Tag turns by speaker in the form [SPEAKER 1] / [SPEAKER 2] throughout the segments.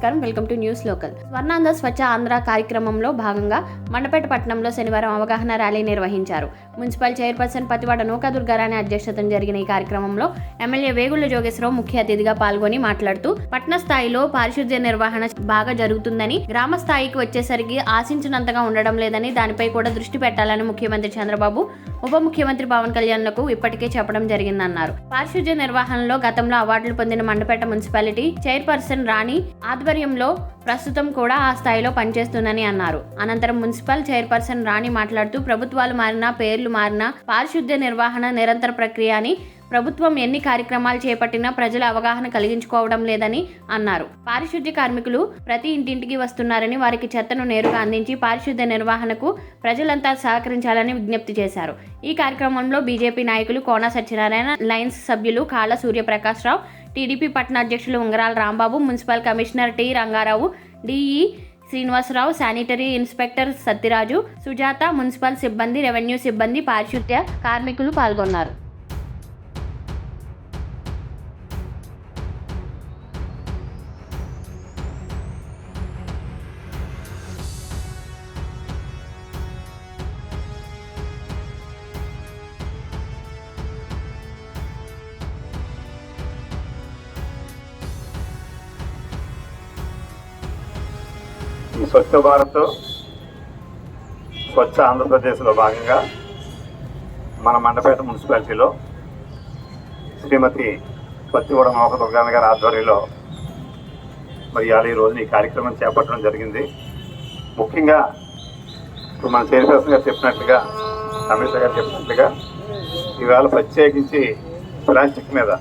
[SPEAKER 1] నమస్కారం, welcome to news local. Swarnandhra Swachh Andhra కార్యక్రమంలో భాగంగా మండపేట పట్టణంలో శనివారం అవగాహన ర్యాలీ నిర్వహించారు. మున్సిపల్ చైర్పర్సన్ పతివాడ నూకదుర్గారాణి అధ్యక్షతన జరిగిన ఈ కార్యక్రమంలో ఎమ్మెల్యే వేగుళ్ల జోగేశ్వరరావు ముఖ్య అతిథిగా పాల్గొని మాట్లాడుతూ పట్టణ స్థాయిలో పారిశుద్ధ్య నిర్వహణ బాగా జరుగుతుందని, గ్రామ స్థాయికి వచ్చేసరికి ఆశించినంతగా ఉండడం లేదని, దానిపై కూడా దృష్టి పెట్టాలని ముఖ్యమంత్రి చంద్రబాబు, ఉప ముఖ్యమంత్రి పవన్ కళ్యాణ్లకు ఇప్పటికే చెప్పడం జరిగిందన్నారు. పారిశుద్ధ్య నిర్వహణలో గతంలో అవార్డులు పొందిన మండపేట మున్సిపాలిటీ చైర్పర్సన్ రాణి ఆధ్వర్యంలో ప్రస్తుతం కూడా ఆ స్థాయిలో పనిచేస్తుందని అన్నారు. అనంతరం మున్సిపల్ చైర్పర్సన్ రాణి మాట్లాడుతూ ప్రభుత్వాలు మారినా, పేర్లు మారినా పారిశుద్ధ్య నిర్వహణ నిరంతర ప్రక్రియ అని, ప్రభుత్వం ఎన్ని కార్యక్రమాలు చేపట్టినా ప్రజల అవగాహన కలిగించుకోవడం లేదని అన్నారు. పారిశుద్ధ్య కార్మికులు ప్రతి ఇంటింటికి వస్తున్నారని, వారికి చెత్తను నేరుగా అందించి పారిశుద్ధ్య నిర్వహణకు ప్రజలంతా సహకరించాలని విజ్ఞప్తి చేశారు. ఈ కార్యక్రమంలో బీజేపీ నాయకులు కోన సత్యనారాయణ, లయన్స్ సభ్యులు కాళ్ళ సూర్యప్రకాశ్రావు, టీడీపీ పట్టణ అధ్యక్షులు Ungarala Rambabu, municipal commissioner T Rangarao, DE Srinivasarao, sanitary inspector Satyaraju, Sujatha, municipal సిబ్బంది, రెవెన్యూ సిబ్బంది, పారిశుద్ధ్య కార్మికులు పాల్గొన్నారు.
[SPEAKER 2] ఈ స్వచ్ఛ భారత్, స్వచ్ఛ ఆంధ్రప్రదేశ్లో భాగంగా మన మండపేట మున్సిపాలిటీలో శ్రీమతి పతివాడ నూకదుర్గారాణి గారి ఆధ్వర్యంలో మరి ఈ రోజున ఈ కార్యక్రమం చేపట్టడం జరిగింది. ముఖ్యంగా ఇప్పుడు మన చైర్పర్సన్ గారు చెప్పినట్లుగా, కమిషనర్ గారు చెప్పినట్లుగా ఈవేళ ప్రత్యేకించి ప్లాస్టిక్ మీద,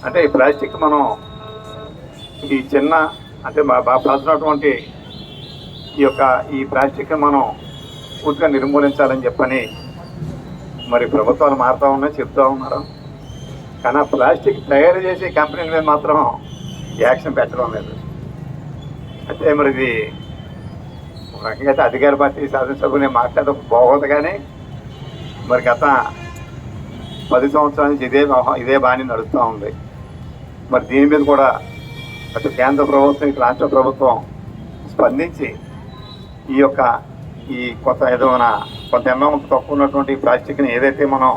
[SPEAKER 2] అంటే ఈ ప్లాస్టిక్ మనం ఈ చిన్న అంటే బాగా పడుతున్నటువంటి ఈ ప్లాస్టిక్ మనం పూర్తిగా నిర్మూలించాలని చెప్పని మరి ప్రభుత్వాలు మారుతూ ఉన్నాయి, చెప్తూ ఉన్నారు. కానీ ఆ ప్లాస్టిక్ తయారు చేసే కంపెనీల మీద మాత్రం యాక్షన్ పెట్టడం లేదు. అయితే మరి ఇది ఒక రకంగా అయితే అధికార పార్టీ శాసనసభ్యులు మాట్లాడడం బాగోదు. కానీ మరి గత 10 సంవత్సరాల నుంచి ఇదే బాణి నడుస్తూ ఉంది. మరి దీని మీద కూడా అటు కేంద్ర ప్రభుత్వం, ఇటు రాష్ట్ర ప్రభుత్వం స్పందించి ఈ కొంత ఎంతో తక్కువ ఉన్నటువంటి ప్లాస్టిక్ని ఏదైతే మనం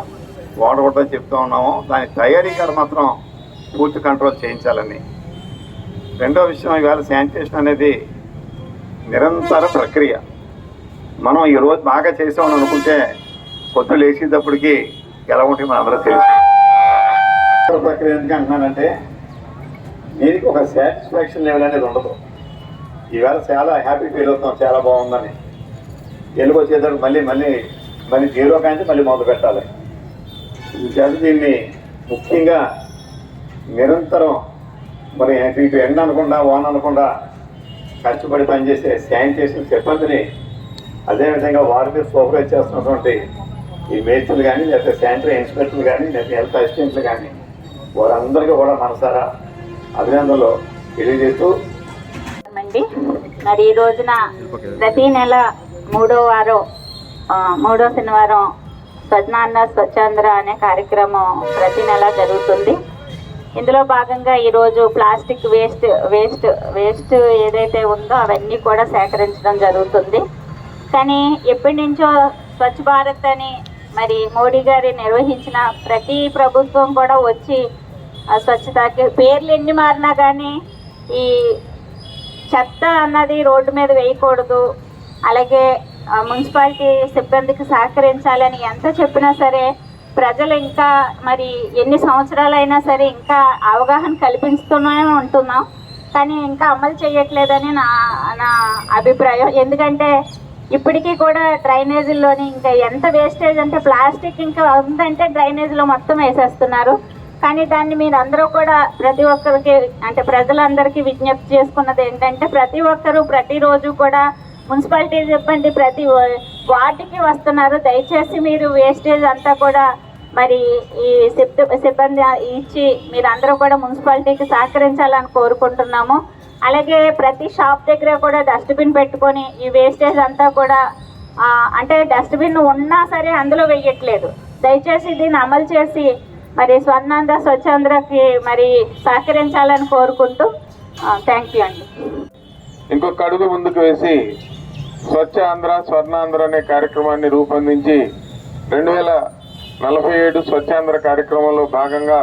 [SPEAKER 2] వాడకూడదని చెప్తూ ఉన్నామో దాని తయారీ కూడా మాత్రం పూర్తి కంట్రోల్ చేయించాలని. రెండో విషయం, ఇవాళ శానిటేషన్ అనేది నిరంతర ప్రక్రియ. మనం ఈరోజు బాగా చేసామని అనుకుంటే పొద్దు లేచేటప్పటికి ఎలా ఉంటుంది మన అందరూ తెలుసు. ప్రక్రియ ఎందుకు అంటున్నానంటే దీనికి ఒక సాటిస్ఫాక్షన్ లెవెల్ అనేది ఉండదు. ఈవేళ చాలా హ్యాపీ ఫీల్ అవుతాం, చాలా బాగుందని. తెలుగు వచ్చేటప్పుడు మళ్ళీ జీరో కాంచి మళ్ళీ మొదలు పెట్టాలి. చేత దీన్ని ముఖ్యంగా నిరంతరం మరి ఇటు ఎండ అనకుండా, వాన అనకుండా కష్టపడి పనిచేసే శానిటేషన్ సిబ్బందిని, అదేవిధంగా వారి మీద సూపర్వైజ్ చేస్తున్నటువంటి ఈ మేస్త్రులు కానీ, లేకపోతే శానిటరీ ఇన్స్పెక్టర్లు కానీ, లేకపోతే హెల్త్ అసిస్టెంట్లు కానీ, వారందరికీ కూడా మనసారా అభినందనలు తెలియజేస్తూ,
[SPEAKER 3] మరి ఈ రోజున ప్రతి నెల మూడో శనివారం స్వర్ణాంధ్ర స్వచ్ఛాంధ్ర అనే కార్యక్రమం ప్రతి నెల జరుగుతుంది. ఇందులో భాగంగా ఈరోజు ప్లాస్టిక్ వేస్ట్ ఏదైతే ఉందో అవన్నీ కూడా సేకరించడం జరుగుతుంది. కానీ ఎప్పటి నుంచో స్వచ్ఛ భారత్ అని మరి మోడీ గారి నిర్వహించిన ప్రతి ప్రభుత్వం కూడా వచ్చి స్వచ్ఛతకి పేర్లు ఎన్ని మారినా కానీ ఈ చెత్త అన్నది రోడ్డు మీద వేయకూడదు, అలాగే మున్సిపాలిటీ సిబ్బందికి సహకరించాలని ఎంత చెప్పినా సరే ప్రజలు ఇంకా మరి ఎన్ని సంవత్సరాలైనా సరే ఇంకా అవగాహన కల్పిస్తూనే ఉంటున్నాం. కానీ ఇంకా అమలు చేయట్లేదని నా అభిప్రాయం. ఎందుకంటే ఇప్పటికీ కూడా డ్రైనేజీల్లోని ఇంకా ఎంత వేస్టేజ్ అంటే ప్లాస్టిక్ ఇంకా ఉందంటే డ్రైనేజీలో మొత్తం వేసేస్తున్నారు. కానీ దాన్ని మీరు అందరూ కూడా ప్రతి ఒక్కరికి అంటే ప్రజలందరికీ విజ్ఞప్తి చేసుకున్నది ఏంటంటే ప్రతి ఒక్కరూ ప్రతిరోజు కూడా మున్సిపాలిటీ సిబ్బంది ప్రతి వార్డుకి వస్తున్నారు. దయచేసి మీరు వేస్టేజ్ అంతా కూడా మరి ఈ సిబ్బంది ఇచ్చి మీరు అందరూ కూడా మున్సిపాలిటీకి సహకరించాలని కోరుకుంటున్నాము. అలాగే ప్రతి షాప్ దగ్గర కూడా డస్ట్బిన్ పెట్టుకొని ఈ వేస్టేజ్ అంతా కూడా అంటే డస్ట్బిన్ ఉన్నా సరే అందులో వేయట్లేదు. దయచేసి దీన్ని అమలు చేసి మరి స్వర్ణాంధ్ర స్వచ్ఛాంధ్రకి మరి సహకరించాలని కోరుకుంటూ థ్యాంక్ యూ అండి.
[SPEAKER 4] ఇంకొక అడుగు ముందుకు వేసి స్వచ్ఛ ఆంధ్ర స్వర్ణాంధ్ర అనే కార్యక్రమాన్ని రూపొందించి 2047 స్వచ్ఛాంధ్ర కార్యక్రమంలో భాగంగా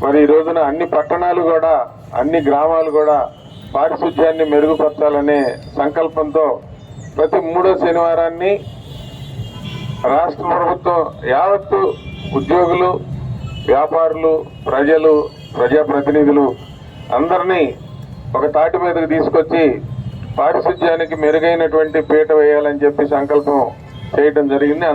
[SPEAKER 4] మరి ఈ రోజున అన్ని పట్టణాలు కూడా అన్ని గ్రామాలు కూడా పారిశుధ్యాన్ని మెరుగుపరచాలనే సంకల్పంతో ప్రతి 3వ శనివారాన్ని రాష్ట్ర ప్రభుత్వం యావత్తు ఉద్యోగులు, వ్యాపారులు, ప్రజలు, ప్రజాప్రతినిధులు అందరినీ ఒక తాటి మీదకి తీసుకొచ్చి పారిశుధ్యానికి మెరుగైనటువంటి పీట వేయాలని చెప్పి సంకల్పం చేయడం జరిగింది.